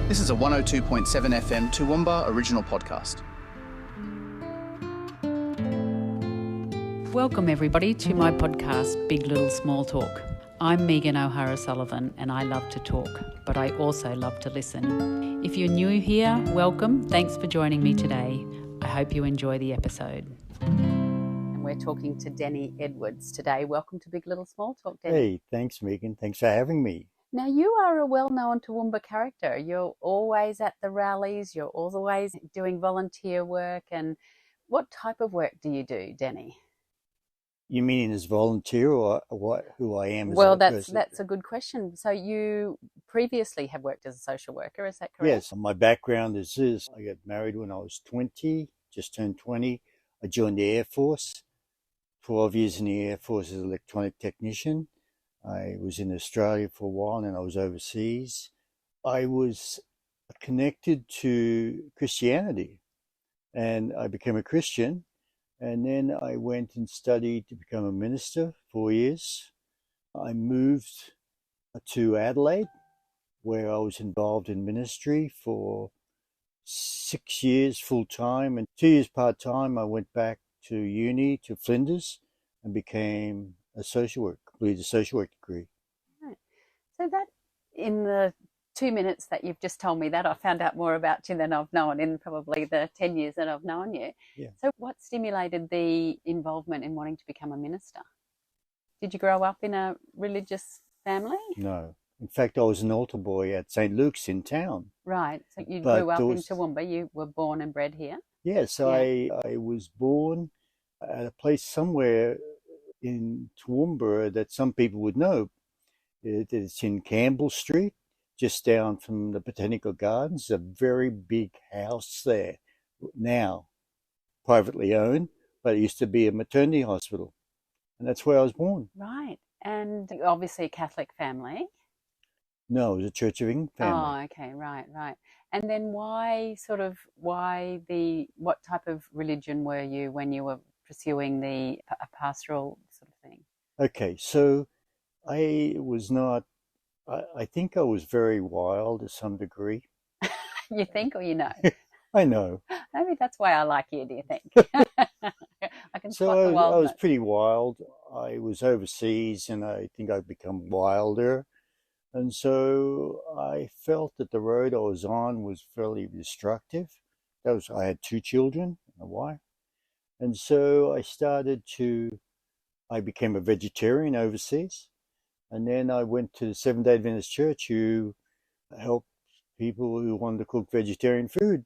This is a 102.7 FM Toowoomba original podcast. Welcome everybody to my podcast, Big Little Small Talk. I'm Megan O'Hara-Sullivan and I love to talk, but I also love to listen. If you're new here, welcome. Thanks for joining me today. I hope you enjoy the episode. And we're talking to Denny Edwards today. Welcome to Big Little Small Talk, Denny. Hey, thanks Megan. Thanks for having me. Now, you are a well-known Toowoomba character. You're always at the rallies, you're always doing volunteer work. And what type of work do you do, Denny? You mean as volunteer or who I am as well, a person? that's a good question. So you previously have worked as a social worker, is that correct? Yes, my background is this. I got married when I was 20, just turned 20. I joined the Air Force, 12 years in the Air Force as an electronic technician. I was in Australia for a while and I was overseas. I was connected to Christianity and I became a Christian. And then I went and studied to become a minister 4 years. I moved to Adelaide, where I was involved in ministry for 6 years full time, and 2 years part time. I went back to uni to Flinders and became a social worker, completed a social work degree. Right. So that, in the 2 minutes that you've just told me that, I found out more about you than I've known in probably the 10 years that I've known you. Yeah. So what stimulated the involvement in wanting to become a minister? Did you grow up in a religious family? No. In fact, I was an altar boy at St. Luke's in town. Right. So you But grew up there in was- Toowoomba. You were born and bred here. Yes, Yeah. I was born at a place somewhere in Toowoomba that some people would know. It's in Campbell Street, just down from the Botanical Gardens. A very big house there, now privately owned, but it used to be a maternity hospital. And that's where I was born. Right. And obviously a Catholic family. No, it was a Church of England family. Oh, okay, right. And then what type of religion were you when you were pursuing a pastoral sort of thing? Okay, so I was not, I think I was very wild to some degree. You think or you know? I know. Maybe that's why I like you, do you think? I can So spot the I was wildness. pretty wild. I was overseas and I think I've become wilder. And so I felt that the road I was on was fairly destructive. I had 2 children and a wife. And so I became a vegetarian overseas. And then I went to the Seventh-day Adventist Church, who helped people who wanted to cook vegetarian food.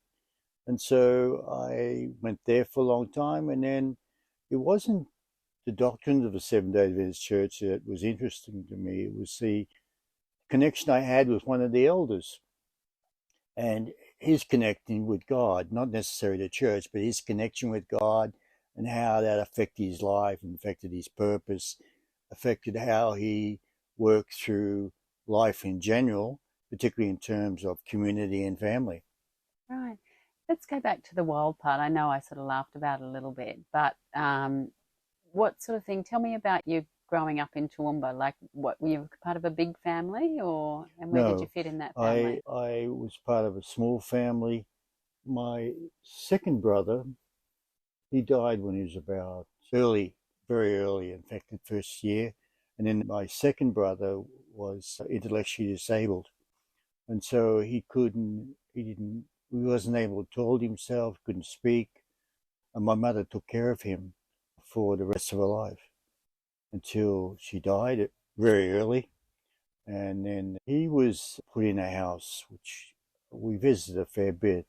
And so I went there for a long time. And then it wasn't the doctrine of the Seventh-day Adventist Church that was interesting to me. It was the connection I had with one of the elders and his connecting with God, not necessarily the church, but his connection with God and how that affected his life and affected his purpose, affected how he worked through life in general, particularly in terms of community and family. Right. Let's go back to the wild part. I know I sort of laughed about it a little bit, but what sort of thing? Tell me about you growing up in Toowoomba. Like, what, were you part of a big family, and where did you fit in that family? I was part of a small family. My second brother, he died when he was about very early, in fact, the first year. And then my second brother was intellectually disabled. And so he wasn't able to hold himself, couldn't speak. And my mother took care of him for the rest of her life until she died very early. And then he was put in a house, which we visited a fair bit.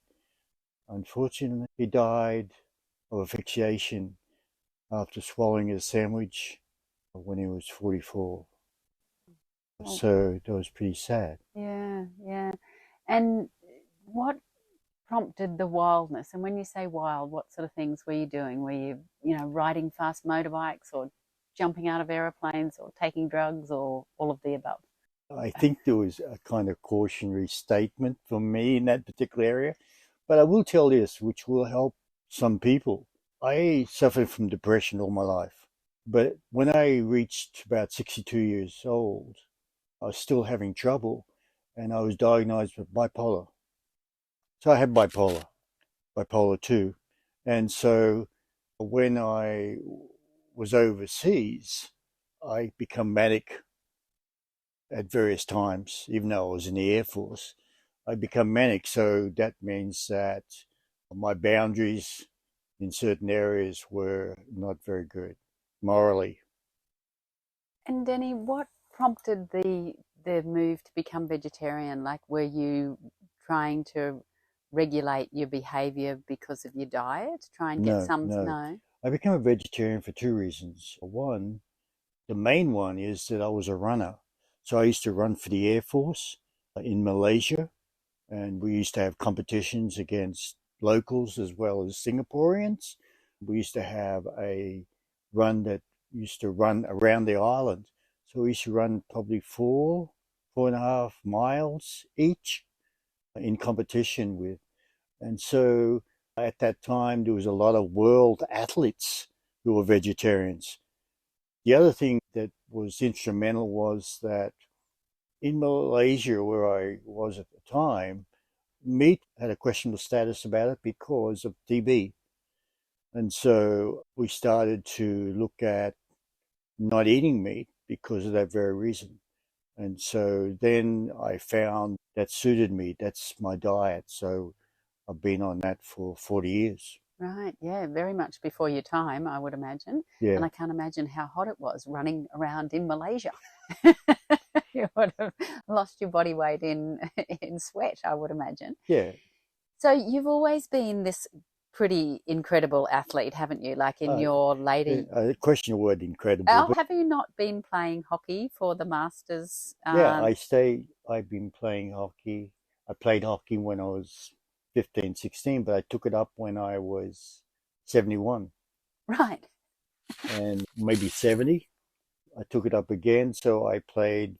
Unfortunately, he died of asphyxiation after swallowing a sandwich when he was 44. So that was pretty sad. Yeah. And what prompted the wildness? And when you say wild, what sort of things were you doing? Were you, riding fast motorbikes or jumping out of aeroplanes or taking drugs or all of the above? I think there was a kind of cautionary statement for me in that particular area. But I will tell this, which will help some people. I suffered from depression all my life. But when I reached about 62 years old, I was still having trouble, and I was diagnosed with bipolar. So I had bipolar 2. And so when I was overseas, I become manic at various times, even though I was in the Air Force. I become manic, so that means that my boundaries in certain areas were not very good morally. And Denny, what prompted the move to become vegetarian? Like, were you trying to regulate your behavior because of your diet? Try and get No, some, no. no? I became a vegetarian for two reasons. One, the main one is that I was a runner. So I used to run for the Air Force in Malaysia, and we used to have competitions against locals as well as Singaporeans. We used to have a run that used to run around the island. So we used to run probably 4.5 miles each in competition with. And so at that time, there was a lot of world athletes who were vegetarians. The other thing that was instrumental was that in Malaysia, where I was at the time, meat had a questionable status about it because of TB. And so we started to look at not eating meat because of that very reason. And so then I found that suited me. That's my diet. So I've been on that for 40 years. Right, yeah, very much before your time, I would imagine. And Yeah. I can't imagine how hot it was running around in Malaysia. You would have lost your body weight in sweat, I would imagine. Yeah. So you've always been this pretty incredible athlete, haven't you? Like in Uh, your later. I question the word incredible, Oh, but have you not been playing hockey for the Masters? yeah, I've been playing hockey. I played hockey when I was 15, 16, but I took it up when I was 71 Right. and maybe 70. I took it up again. So I played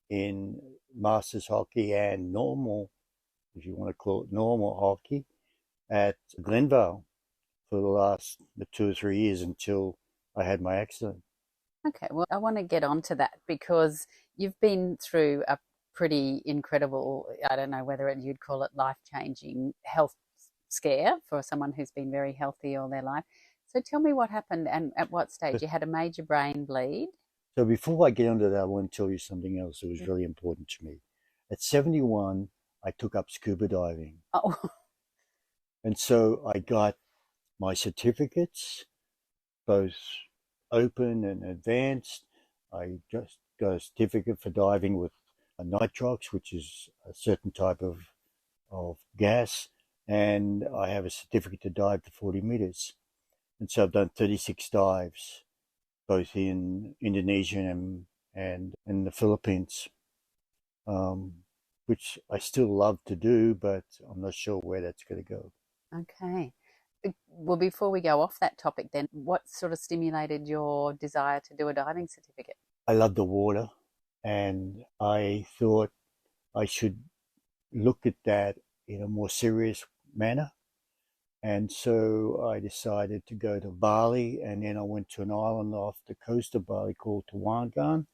in Masters hockey and normal, if you want to call it normal hockey, at Glenvale for the last 2 or 3 years until I had my accident. Okay, well, I want to get on to that because you've been through a pretty incredible, I don't know whether you'd call it life-changing health scare for someone who's been very healthy all their life. So tell me what happened and at what stage. You had a major brain bleed. So before I get into that, I want to tell you something else that was really important to me. At 71, I took up scuba diving. Oh, And so I got my certificates, both open and advanced. I just got a certificate for diving with a nitrox, which is a certain type of gas. And I have a certificate to dive to 40 meters. And so I've done 36 dives, both in Indonesia and in the Philippines, which I still love to do, but I'm not sure where that's going to go. okay. Well, before we go off that topic, then, what sort of stimulated your desire to do a diving certificate? I love the water, and I thought I should look at that in a more serious manner. And so I decided to go to Bali, and then I went to an island off the coast of Bali called Tawangan,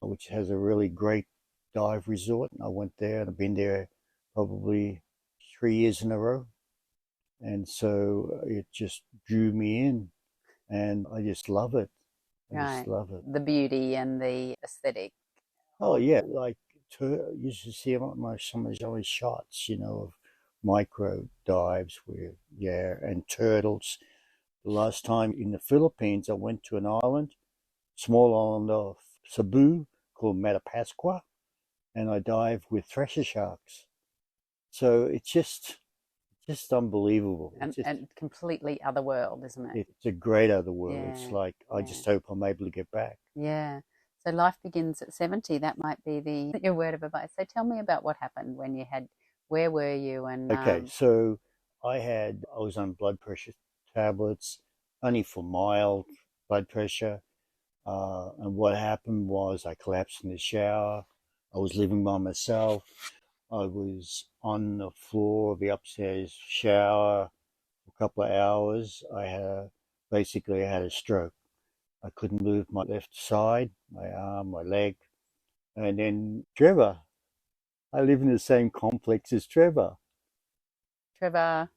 which has a really great dive resort. And I went there, and I've been there probably 3 years in a row. And so it just drew me in, and I just love it. I just Right. love it. The beauty and the aesthetic Oh of yeah, like you should see some of those shots, of micro dives where and turtles. The last time in the Philippines, I went to an island, small island of Cebu called Matapascua, and I dived with thresher sharks. So it's just unbelievable. and completely other world, isn't it? It's a great other world. It's Yeah, like I yeah, just hope I'm able to get back. yeah. So life begins at 70. That might be your word of advice. So tell me about what happened when you had, where were you? And Okay, so I was on blood pressure tablets, only for mild blood pressure. And what happened was I collapsed in the shower. I was living by myself. I was on the floor of the upstairs shower for a couple of hours. Basically I had a stroke. I couldn't move my left side, my arm, my leg. And then Trevor, I live in the same complex as Trevor. Trevor,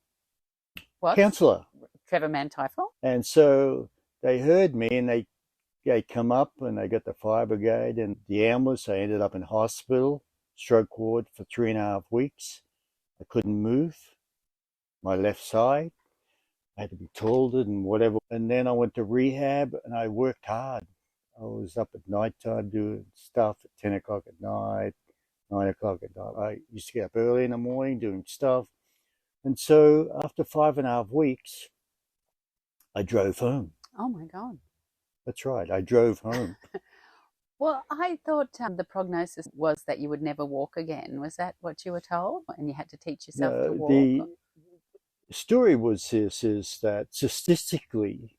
what? Counsellor. Trevor Manteifel? And so they heard me and they come up and they got the fire brigade and the ambulance. I ended up in hospital, stroke ward for 3.5 weeks. I couldn't move my left side. I had to be tolded and whatever. And then I went to rehab and I worked hard. I was up at night time doing stuff at 10 o'clock at night, 9 o'clock at night. I used to get up early in the morning doing stuff. And so after 5.5 weeks, I drove home. Oh my God. That's right. I drove home. Well, I thought the prognosis was that you would never walk again. Was that what you were told? And you had to teach yourself to walk? The story was this, is that statistically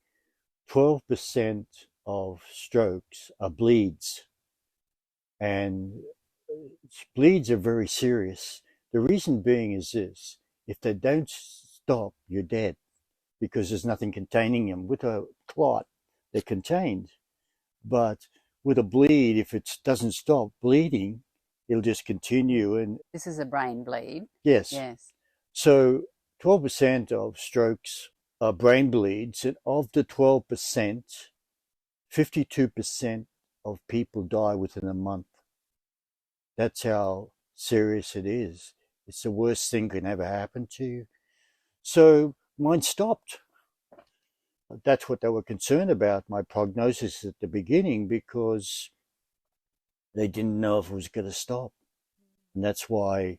12% of strokes are bleeds. And bleeds are very serious. The reason being is this: if they don't stop, you're dead, because there's nothing containing them. With a clot, they're contained. But with a bleed, if it doesn't stop bleeding, it'll just continue. And this is a brain bleed. yes. Yes. So 12% of strokes are brain bleeds, and of the 12%, 52% of people die within a month. That's how serious it is. It's the worst thing that can ever happen to you. So mine stopped. That's what they were concerned about, my prognosis at the beginning, because they didn't know if it was going to stop. And that's why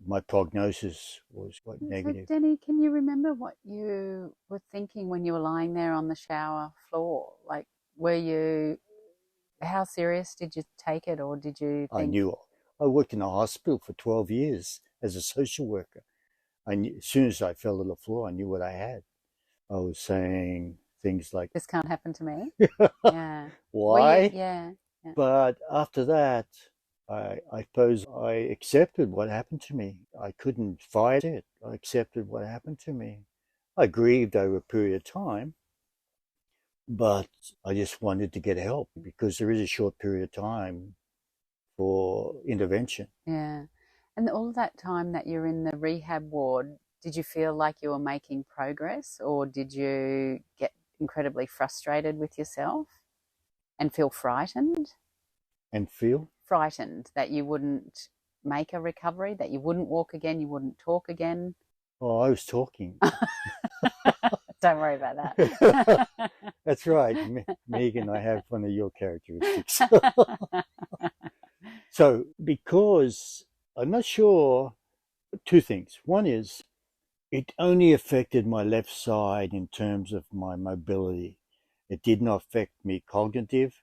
my prognosis was quite negative. So, Denny, can you remember what you were thinking when you were lying there on the shower floor? Like, how serious did you take it, or did you think? I knew. I worked in a hospital for 12 years as a social worker. I knew, as soon as I fell to the floor, I knew what I had. I was saying things like, "This can't happen to me." Yeah. Why? Yeah. But after that, I suppose I accepted what happened to me. I couldn't fight it. I accepted what happened to me. I grieved over a period of time, but I just wanted to get help, because there is a short period of time for intervention. Yeah. And all that time that you're in the rehab ward, did you feel like you were making progress, or did you get incredibly frustrated with yourself and feel frightened? And feel? Frightened that you wouldn't make a recovery, that you wouldn't walk again, you wouldn't talk again? Oh, I was talking. Don't worry about that. That's right. Megan, I have one of your characteristics. So, because I'm not sure, two things. One is, it only affected my left side in terms of my mobility. It did not affect me cognitive,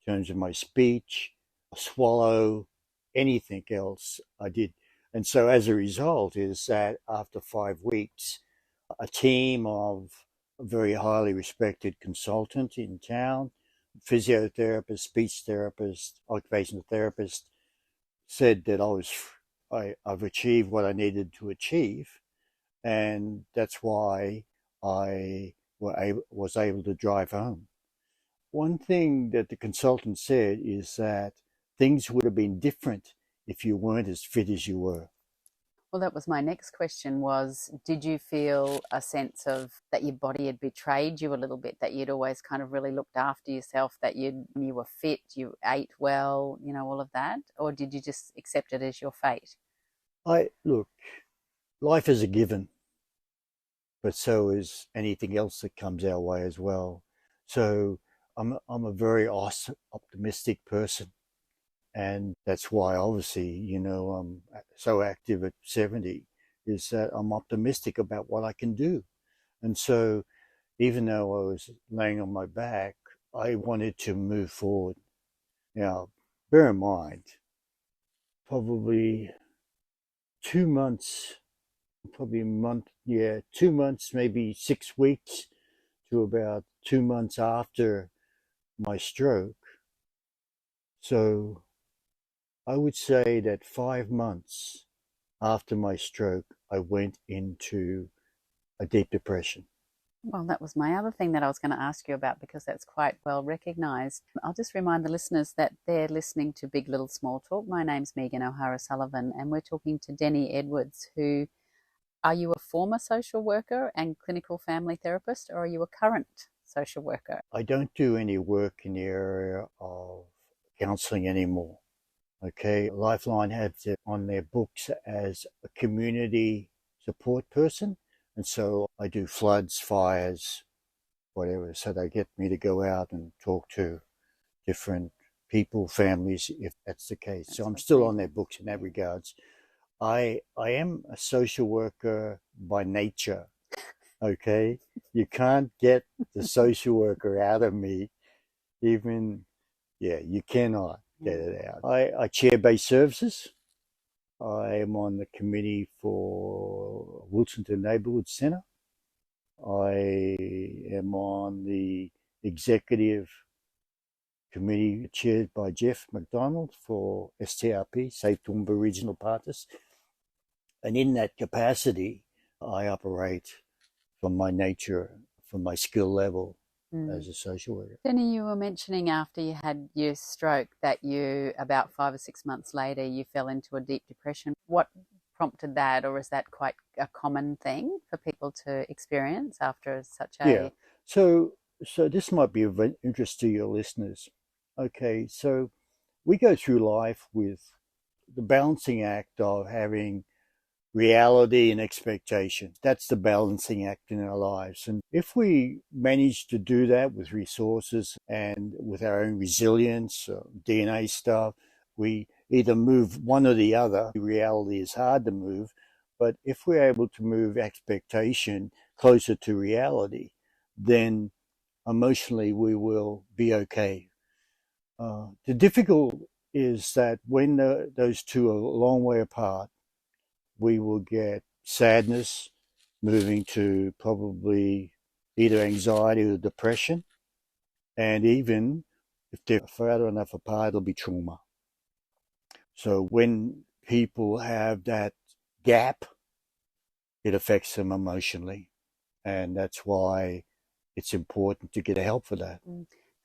in terms of my speech, swallow, anything else I did. And so as a result is that after 5 weeks, a team of a very highly respected consultant in town, physiotherapist, speech therapist, occupational therapist, said that I've achieved what I needed to achieve. And that's why I was able to drive home. One thing that the consultant said is that things would have been different if you weren't as fit as you were. Well, that was my next question was, did you feel a sense of that your body had betrayed you a little bit, that you'd always kind of really looked after yourself, that you were fit, you ate well, all of that? Or did you just accept it as your fate? Look, life is a given, but so is anything else that comes our way as well. So I'm a very optimistic person. And that's why, obviously, I'm so active at 70, is that I'm optimistic about what I can do. And so even though I was laying on my back, I wanted to move forward. Now, bear in mind, probably 2 months, 2 months, maybe 6 weeks to about 2 months after my stroke. So I would say that 5 months after my stroke, I went into a deep depression. Well, that was my other thing that I was going to ask you about, because that's quite well recognised. I'll just remind the listeners that they're listening to Big Little Small Talk. My name's Megan O'Hara-Sullivan, and we're talking to Denny Edwards, who Are you a former social worker and clinical family therapist, or are you a current social worker? I don't do any work in the area of counselling anymore. Okay, Lifeline has it on their books as a community support person, and so I do floods, fires, whatever. So they get me to go out and talk to different people, families, if that's the case. So I'm still on their books in that regards. I am a social worker by nature. Okay, you can't get the social worker out of me. Even you cannot get it out. I chair base services. I am on the committee for Wilsonton Neighbourhood Centre. I am on the executive committee chaired by Jeff McDonald for STRP, Safe Toowoomba Regional Partners. And in that capacity, I operate from my nature, from my skill level as a social worker. Denny, you were mentioning after you had your stroke that you, about 5 or 6 months later, you fell into a deep depression. What prompted that, or is that quite a common thing for people to experience after such a... Yeah, so this might be of interest to your listeners. Okay, so we go through life with the balancing act of having reality and expectation. That's the balancing act in our lives. And if we manage to do that with resources and with our own resilience, DNA stuff, we either move one or the other. Reality is hard to move, but if we're able to move expectation closer to reality, then emotionally we will be okay. The difficult is that when those two are a long way apart, we will get sadness moving to probably either anxiety or depression. And even if they're far enough apart, it'll be trauma. So when people have that gap, it affects them emotionally. And that's why it's important to get help for that.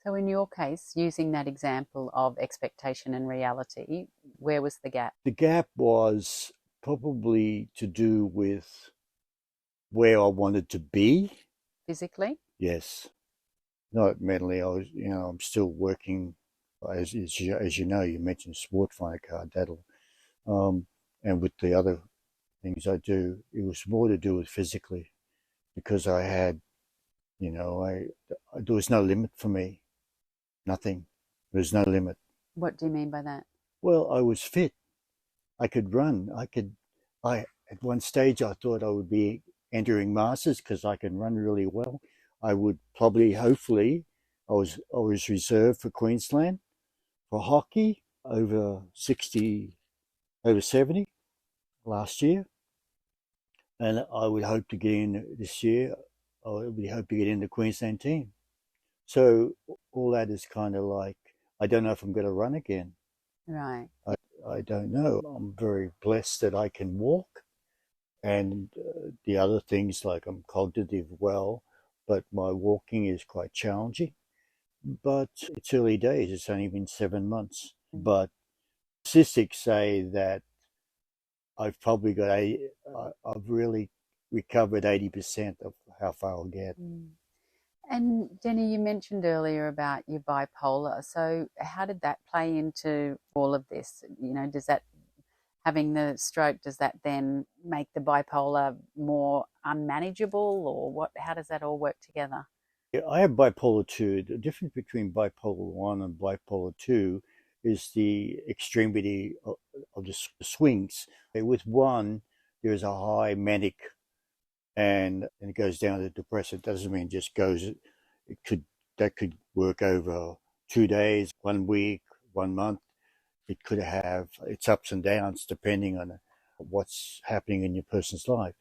So in your case, using that example of expectation and reality, where was the gap? The gap was probably to do with where I wanted to be. Physically? Yes. Not mentally. I'm still working. As you know, you mentioned sport finder card. And with the other things I do, it was more to do with physically, because I had, there was no limit for me. Nothing. There was no limit. What do you mean by that? Well, I was fit. I could run. At one stage I thought I would be entering masters because I can run really well. I would probably, hopefully, I was reserved for Queensland for hockey over 60, over 70 last year, and I would hope to get in this year. I would hope to get in the Queensland team. So all that is kind of like, I don't know if I'm going to run again. Right. I don't know. I'm very blessed that I can walk, and the other things, like I'm cognitive well, but my walking is quite challenging. But it's early days. It's only been 7 months. But statistics say that I've really recovered 80% of how far I'll get. And Denny, you mentioned earlier about your bipolar. So how did that play into all of this? Does that, having the stroke, does that then make the bipolar more unmanageable, or what? How does that all work together? I have bipolar 2. The difference between bipolar 1 and bipolar 2 is the extremity of the swings. With 1, there's a high manic, and it goes down to depressive. It doesn't mean it just goes. That could work over 2 days, 1 week, 1 month. It could have its ups and downs depending on what's happening in your person's life.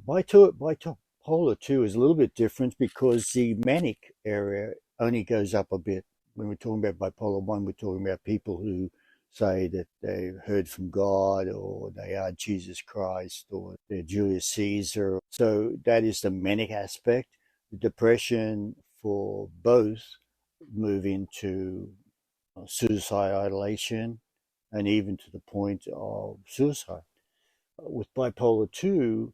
Bipolar 2 is a little bit different because the manic area only goes up a bit. When we're talking about bipolar 1, we're talking about people who say that they've heard from God, or they are Jesus Christ, or they're Julius Caesar. So that is the manic aspect. The depression for both move into suicide, ideation, and even to the point of suicide. With bipolar 2,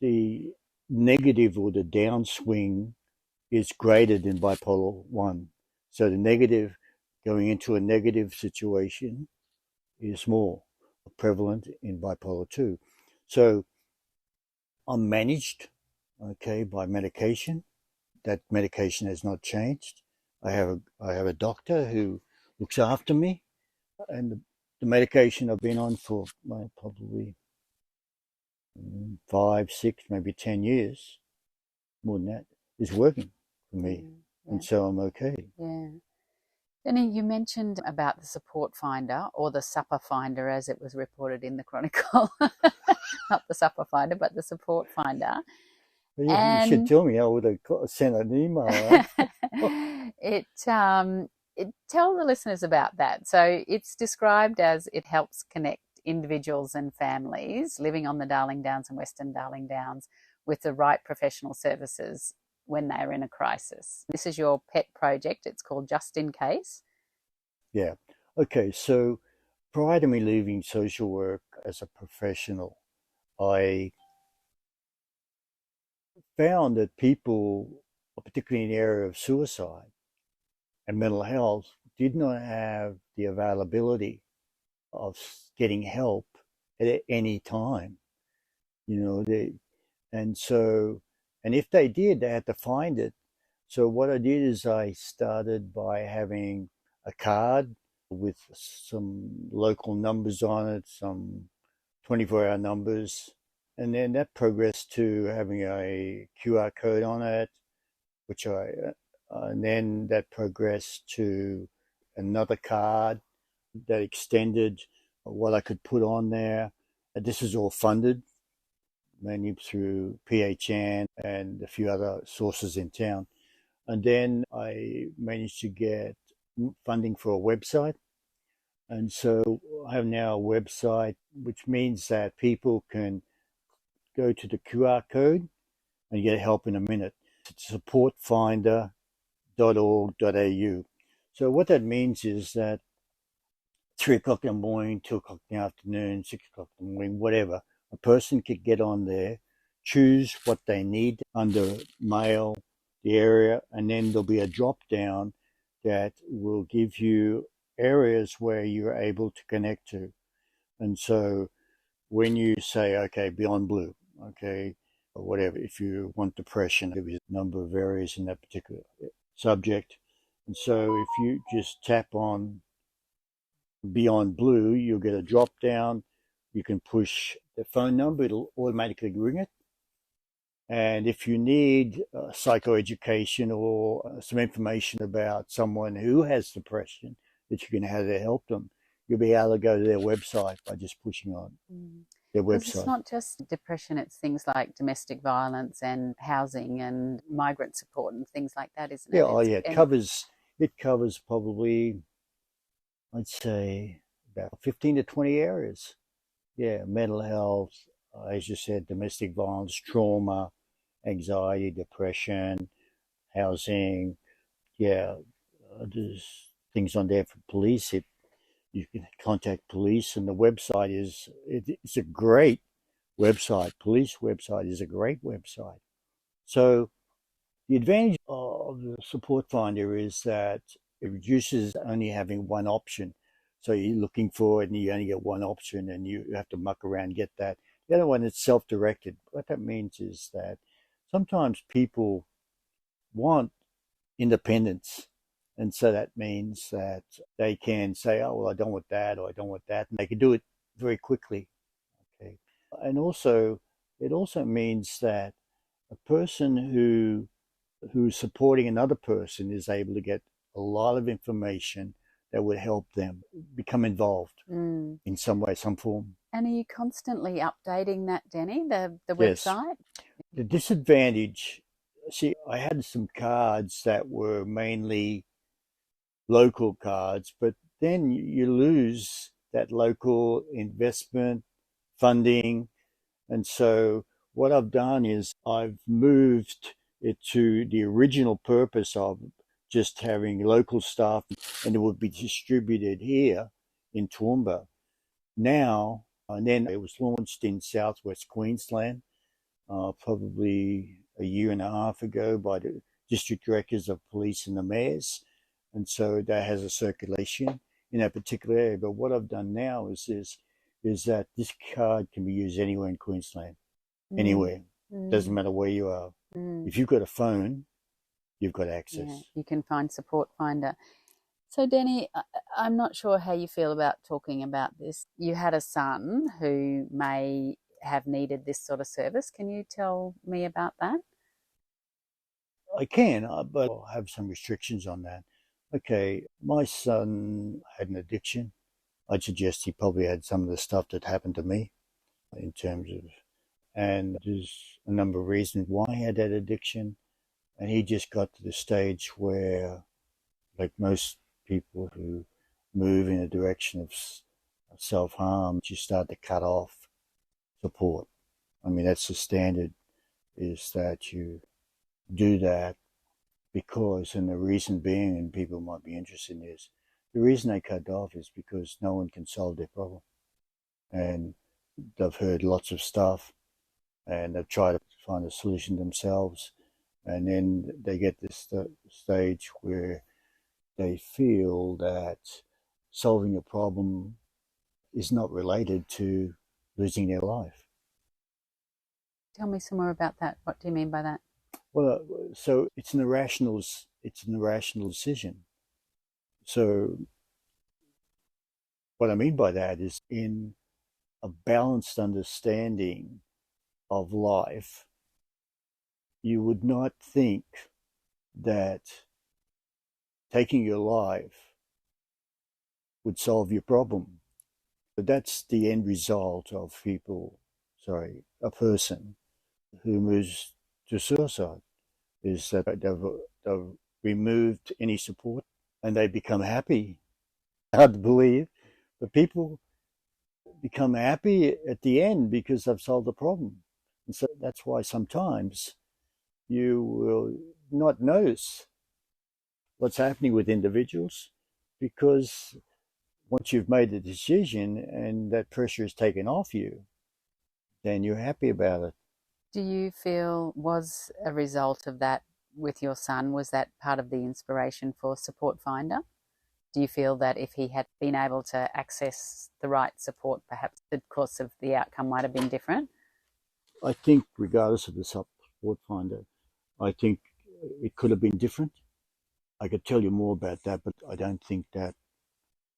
the negative or the downswing is greater than bipolar 1. So the negative going into a negative situation is more prevalent in bipolar 2. So I'm managed, okay, by medication. That medication has not changed. I have a doctor who looks after me, and the medication I've been on for probably 5, 6, maybe 10 years, more than that, is working for me. Yeah. And so I'm okay. Yeah. Denny, you mentioned about the support finder, or the supper finder as it was reported in the Chronicle. Not the supper finder, but the support finder. You should tell me. I would have sent an email. It tell the listeners about that. So it's described as it helps connect individuals and families living on the Darling Downs and Western Darling Downs with the right professional services when they're in a crisis. This is your pet project. It's called Just In Case. Yeah. Okay. So prior to me leaving social work as a professional, I found that people, particularly in the area of suicide and mental health, did not have the availability of getting help at any time. And if they did, they had to find it. So what I did is I started by having a card with some local numbers on it, some 24-hour numbers, and then that progressed to having a QR code on it, and then that progressed to another card that extended what I could put on there. This is all funded mainly through PHN and a few other sources in town. And then I managed to get funding for a website. And so I have now a website, which means that people can go to the QR code and get help in a minute. It's supportfinder.org.au. So what that means is that 3 o'clock in the morning, 2 o'clock in the afternoon, 6 o'clock in the morning, whatever, a person could get on there, choose what they need under mail, the area, and then there'll be a drop down that will give you areas where you're able to connect to. And so when you say, okay, Beyond Blue, okay, or whatever, if you want depression, there's a number of areas in that particular subject. And so if you just tap on Beyond Blue, you'll get a drop down. You can push the phone number, it'll automatically ring it. And if you need psychoeducation or some information about someone who has depression that you can have to help them, you'll be able to go to their website by just pushing on their website. It's not just depression, it's things like domestic violence and housing and migrant support and things like that, isn't it? It covers probably, I'd say, about 15 to 20 areas. Yeah, mental health, as you said, domestic violence, trauma, anxiety, depression, housing. Yeah, there's things on there for police. You can contact police, and the website it's a great website. Police website is a great website. So the advantage of the support finder is that it reduces only having one option. So you're looking for it and you only get one option and you have to muck around and get that. The other one is self-directed. What that means is that sometimes people want independence. And so that means that they can say, oh, well, I don't want that, or I don't want that. And they can do it very quickly. Okay. And also, it also means that a person who's supporting another person is able to get a lot of information that would help them become involved in some way, some form. And are you constantly updating that, Denny, the Yes. website? The disadvantage, I had some cards that were mainly local cards, but then you lose that local investment funding. And so what I've done is I've moved it to the original purpose of just having local stuff, and it would be distributed here in Toowoomba now. And then it was launched in southwest Queensland. probably a year and a half ago by the district directors of police and the mayors. And so that has a circulation in that particular area. But what I've done now is that this card can be used anywhere in Queensland, anywhere. Doesn't matter where you are. If you've got a phone, you've got access. Yeah, you can find Support Finder. So, Denny, I'm not sure how you feel about talking about this. You had a son who may have needed this sort of service. Can you tell me about that? I can, but I'll have some restrictions on that. Okay, my son had an addiction. I'd suggest he probably had some of the stuff that happened to me in terms of, and there's a number of reasons why he had that addiction. And he just got to the stage where, like most people who move in a direction of self-harm, you start to cut off support. I mean, that's the standard, is that you do that because, and the reason being, and people might be interested in this, the reason they cut off is because no one can solve their problem. And they've heard lots of stuff and they've tried to find a solution themselves. And then they get this stage where they feel that solving a problem is not related to losing their life. Tell me some more about that. What do you mean by that? Well, so it's an irrational decision. So what I mean by that is, in a balanced understanding of life, you would not think that taking your life would solve your problem. But that's the end result of a person who moves to suicide, is that they've removed any support and they become happy. Hard to believe, but people become happy at the end because they've solved the problem. And so that's why sometimes you will not notice what's happening with individuals, because once you've made the decision and that pressure is taken off you, then you're happy about it. Do you feel was a result of that with your son? Was that part of the inspiration for Support Finder? Do you feel that if he had been able to access the right support, perhaps the course of the outcome might have been different? I think regardless of the Support Finder, I think it could have been different. I could tell you more about that, but I don't think that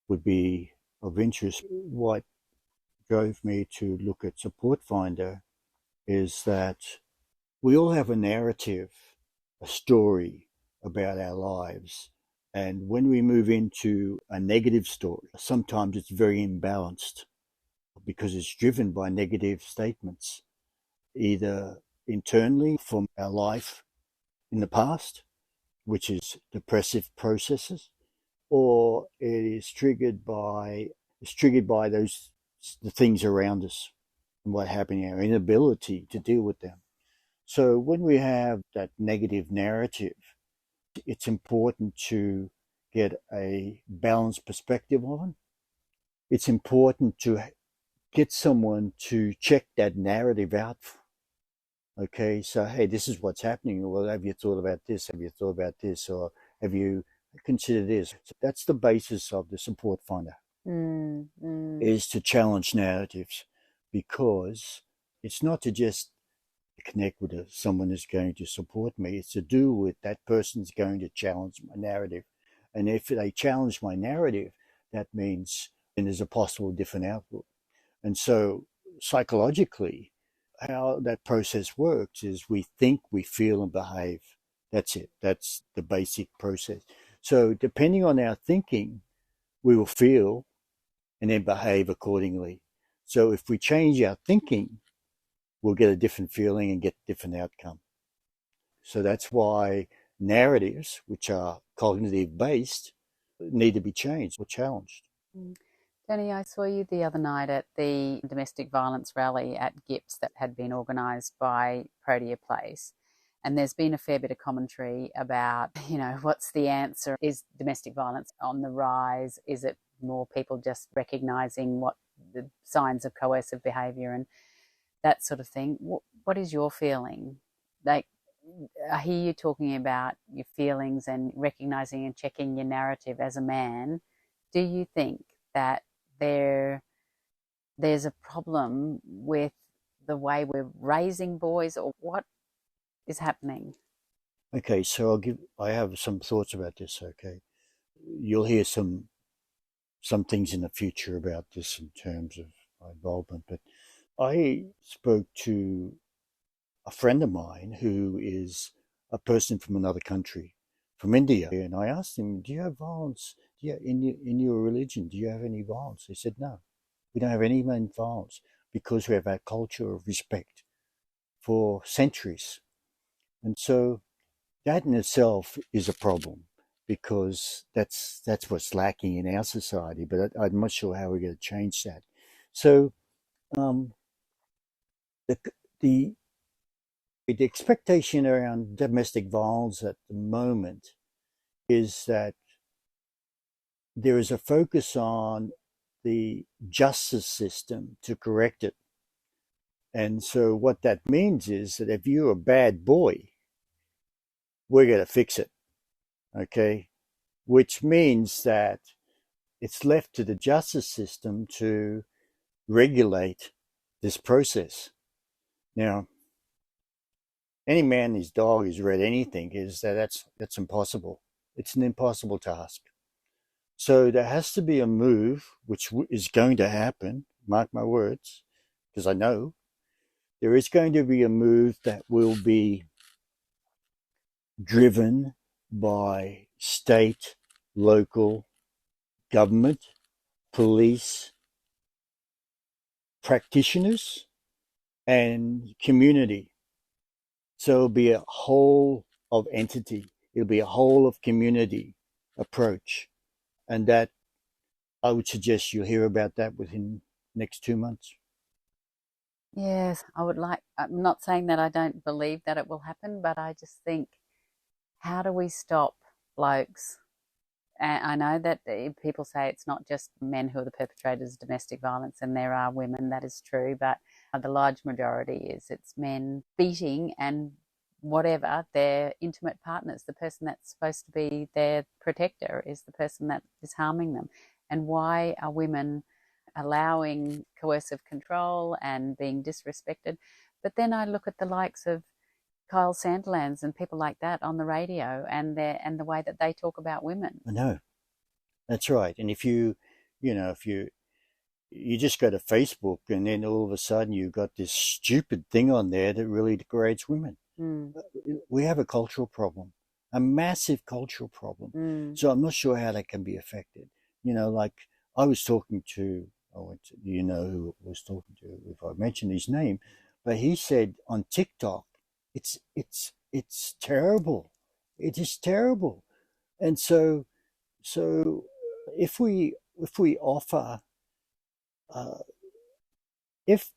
would be of interest. What drove me to look at Support Finder is that we all have a narrative, a story about our lives. And when we move into a negative story, sometimes it's very imbalanced because it's driven by negative statements, either internally from our life in the past, which is depressive processes, or it is triggered by the things around us and what happened, our inability to deal with them. So when we have that negative narrative, it's important to get a balanced perspective on it. It's important to get someone to check that narrative out. Okay, so hey, this is what's happening. Well, have you thought about this? Have you thought about this? Or have you considered this? So that's the basis of the Support Finder, is to challenge narratives, because it's not to just connect with someone who's going to support me. It's to do with that person's going to challenge my narrative. And if they challenge my narrative, that means then there's a possible different outlook. And so psychologically, how that process works is we think, we feel, and behave. That's it. That's the basic process. So depending on our thinking, we will feel and then behave accordingly. So if we change our thinking, we'll get a different feeling and get a different outcome. So that's why narratives, which are cognitive based, need to be changed or challenged. Denny, I saw you the other night at the domestic violence rally at GIPS that had been organised by Protea Place. And there's been a fair bit of commentary about, what's the answer? Is domestic violence on the rise? Is it more people just recognising what the signs of coercive behaviour? And that sort of thing. What is your feeling? Like, I hear you talking about your feelings and recognizing and checking your narrative as a man. Do you think that there's a problem with the way we're raising boys, or what is happening? Okay, so I have some thoughts about this. Okay, you'll hear some things in the future about this in terms of my involvement, but I spoke to a friend of mine who is a person from another country, from India, and I asked him, "Do you have violence? In your religion, do you have any violence?" He said, "No, we don't have any violence because we have our culture of respect for centuries." And so that in itself is a problem because that's what's lacking in our society. But I'm not sure how we're going to change that. So um, the the the expectation around domestic violence at the moment is that there is a focus on the justice system to correct it. And so what that means is that if you're a bad boy, we're going to fix it. Okay. Which means that it's left to the justice system to regulate this process. Now, any man his dog has read anything is that's impossible. It's an impossible task. So there has to be a move, which is going to happen. Mark my words, because I know there is going to be a move that will be driven by state, local government, police, practitioners, and community. So it'll be a whole of entity. It'll be a whole of community approach. And that I would suggest you'll hear about that within next 2 months. Yes, I'm not saying that I don't believe that it will happen, but I just think, how do we stop blokes? And I know that people say it's not just men who are the perpetrators of domestic violence, and there are women, that is true, but the large majority it's men beating and whatever their intimate partners. The person that's supposed to be their protector is the person that is harming them. And why are women allowing coercive control and being disrespected? But then I look at the likes of Kyle Sandilands and people like that on the radio, and the way that they talk about women. I know. That's right. And if you just go to Facebook and then all of a sudden you've got this stupid thing on there that really degrades women. Mm. We have a cultural problem, a massive cultural problem. Mm. So I'm not sure how that can be affected. Like I was talking to, you know who I was talking to if I mention his name, but he said on TikTok, it's terrible. It is terrible. And so if we offer uh, if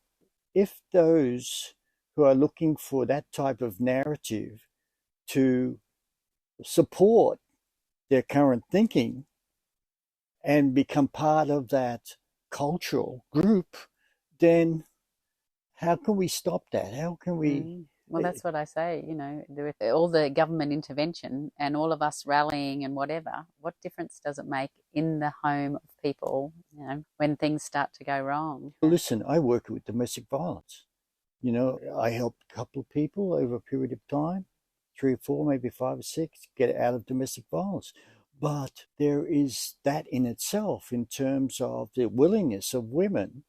those who are looking for that type of narrative to support their current thinking and become part of that cultural group, then how can we stop that? How can we? Well, that's what I say, with all the government intervention and all of us rallying and whatever, what difference does it make in the home of people, when things start to go wrong? Listen, I work with domestic violence. I helped a couple of people over a period of time, 3 or 4, maybe 5 or 6, get out of domestic violence. But there is that in itself in terms of the willingness of women.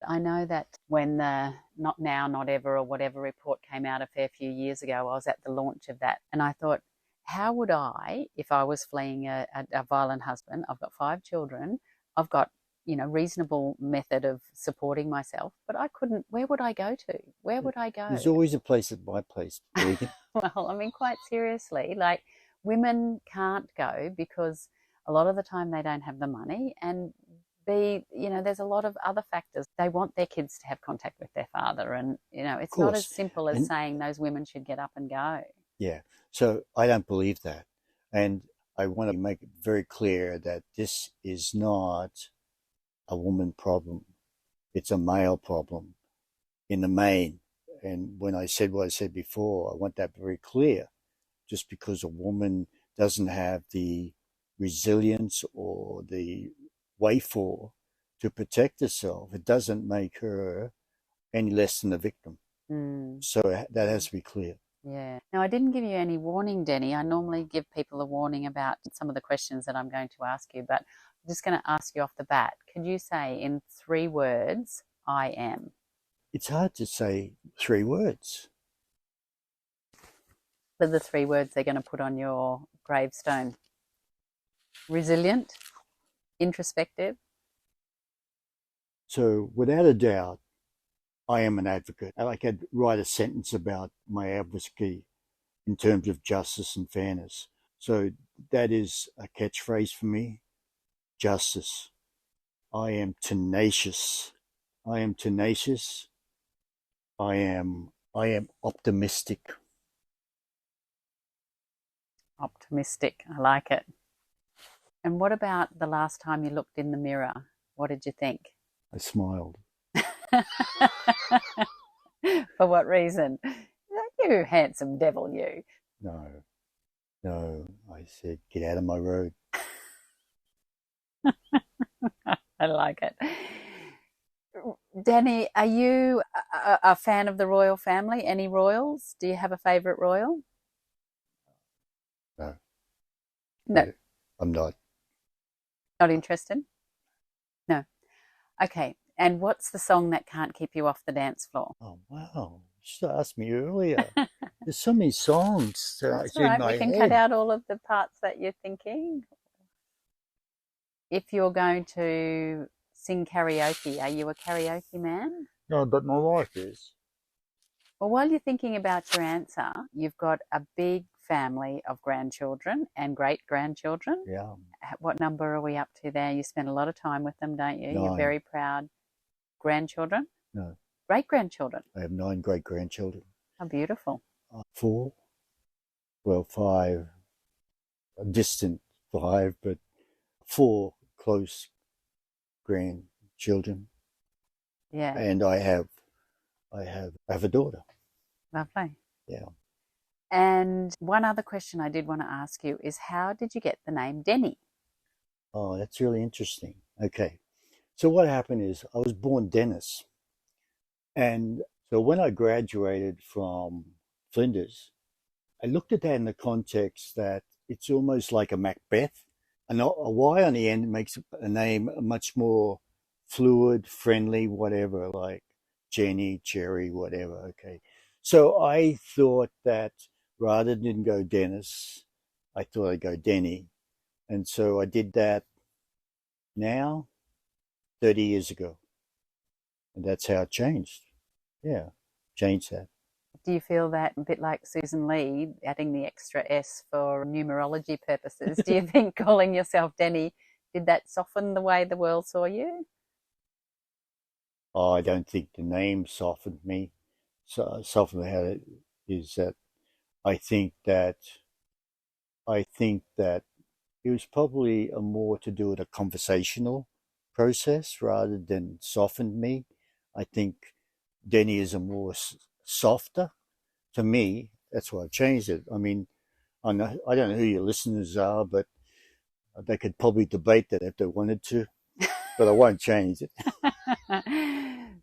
I know that when the Not Now, Not Ever or whatever report came out a fair few years ago, I was at the launch of that, and I thought, how would I, if I was fleeing a violent husband, I've got 5 children, I've got, reasonable method of supporting myself, but I couldn't, where would I go to? Where would I go? There's always a place at my place, Megan. Well, I mean, quite seriously, like, women can't go because a lot of the time they don't have the money, and there's a lot of other factors. They want their kids to have contact with their father, and it's not as simple as saying those women should get up and go. Yeah, so I don't believe that, and I want to make it very clear that this is not a woman problem. It's a male problem. in the main. And when I said what I said before, I want that very clear. Just because a woman doesn't have the resilience or the wherewithal to protect herself, it doesn't make her any less than a victim. So that has to be clear. Yeah. Now, I didn't give you any warning, Denny. I normally give people a warning about some of the questions that I'm going to ask you, but I'm just going to ask you off the bat. Could you say in 3 words, I am? It's hard to say 3 words. What are the 3 words they're going to put on your gravestone? Resilient, introspective. So without a doubt, I am an advocate. I could write a sentence about my advocacy in terms of justice and fairness. So that is a catchphrase for me. Justice. I am tenacious. I am tenacious. I am optimistic. Optimistic. I like it. And what about the last time you looked in the mirror? What did you think? I smiled. For what reason? You handsome devil, you. No, I said, get out of my road. I like it. Denny, are you a fan of the royal family? Any royals? Do you have a favourite royal? No. No. I'm not. Not interested? No. Okay. And what's the song that can't keep you off the dance floor? Oh, wow. You should have asked me earlier. There's so many songs That's in all right. my We can head. cut out all of the parts that you're thinking. If you're going to sing karaoke, are you a karaoke man? No, but my wife is. Well, while you're thinking about your answer, you've got a big family of grandchildren and great-grandchildren. Yeah. What number are we up to there? You spend a lot of time with them, don't you? 9. You're very proud. Grandchildren? No. Great-grandchildren? I have 9 great-grandchildren. How beautiful. 4. Well, 5. A distant 5, but 4 close grandchildren. Yeah. And I have a daughter. Lovely. Yeah. And one other question I did want to ask you is, how did you get the name Denny? Oh, that's really interesting. Okay. So what happened is I was born Dennis. And so when I graduated from Flinders, I looked at that in the context that it's almost like a Macbeth. And a Y on the end makes a name much more fluid, friendly, whatever, like Jenny, Cherry, whatever. Okay. So I thought that rather than go Dennis, I thought I'd go Denny. And so I did that now, 30 years ago. And that's how it changed. Yeah, changed that. Do you feel that a bit like Susan Lee, adding the extra S for numerology purposes? Do you think calling yourself Denny, did that soften the way the world saw you? Oh, I don't think the name softened me. So softened how it is that I think that it was probably a more to do with a conversational process rather than softened me. I think Denny is a more softer. To me, that's why I've changed it. I mean, I don't know who your listeners are, but they could probably debate that if they wanted to, but I won't change it.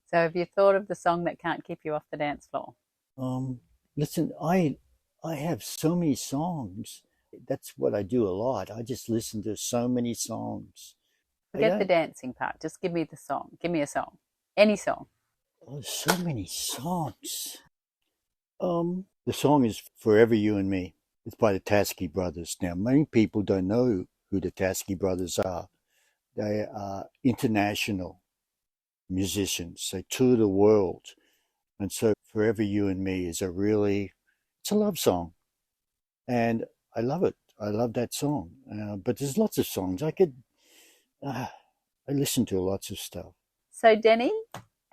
So have you thought of the song that can't keep you off the dance floor? Listen, I have so many songs. That's what I do a lot. I just listen to so many songs. Forget the dancing part. Just give me the song. Give me a song. Any song. Oh, so many songs. The song is Forever You and Me. It's by the Tasky Brothers. Now, many people don't know who the Tasky Brothers are. They are international musicians. They tour the world. And so Forever You and Me is it's a love song. And I love it. I love that song. But there's lots of songs. I listen to lots of stuff. So Denny,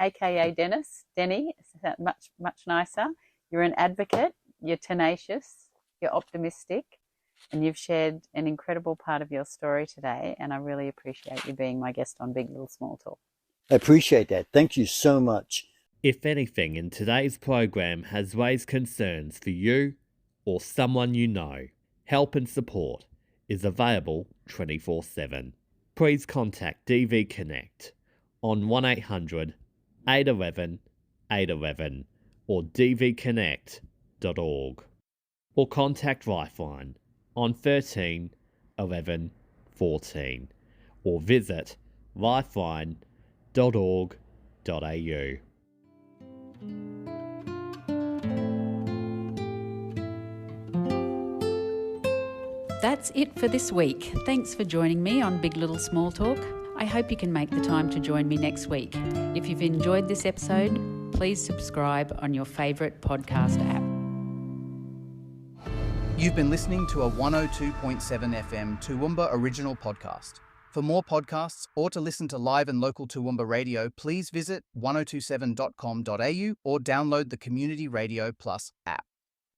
aka Dennis, Denny, much, much nicer. You're an advocate, you're tenacious, you're optimistic, and you've shared an incredible part of your story today. And I really appreciate you being my guest on Big Little Small Talk. I appreciate that. Thank you so much. If anything in today's program has raised concerns for you or someone you know, help and support is available 24/7. Please contact DVConnect on 1800 811 811 or dvconnect.org, or contact Lifeline on 13 11 14, or visit lifeline.org.au. That's it for this week. Thanks for joining me on Big Little Small Talk. I hope you can make the time to join me next week. If you've enjoyed this episode, please subscribe on your favourite podcast app. You've been listening to a 102.7 FM Toowoomba original podcast. For more podcasts or to listen to live and local Toowoomba radio, please visit 1027.com.au or download the Community Radio Plus app.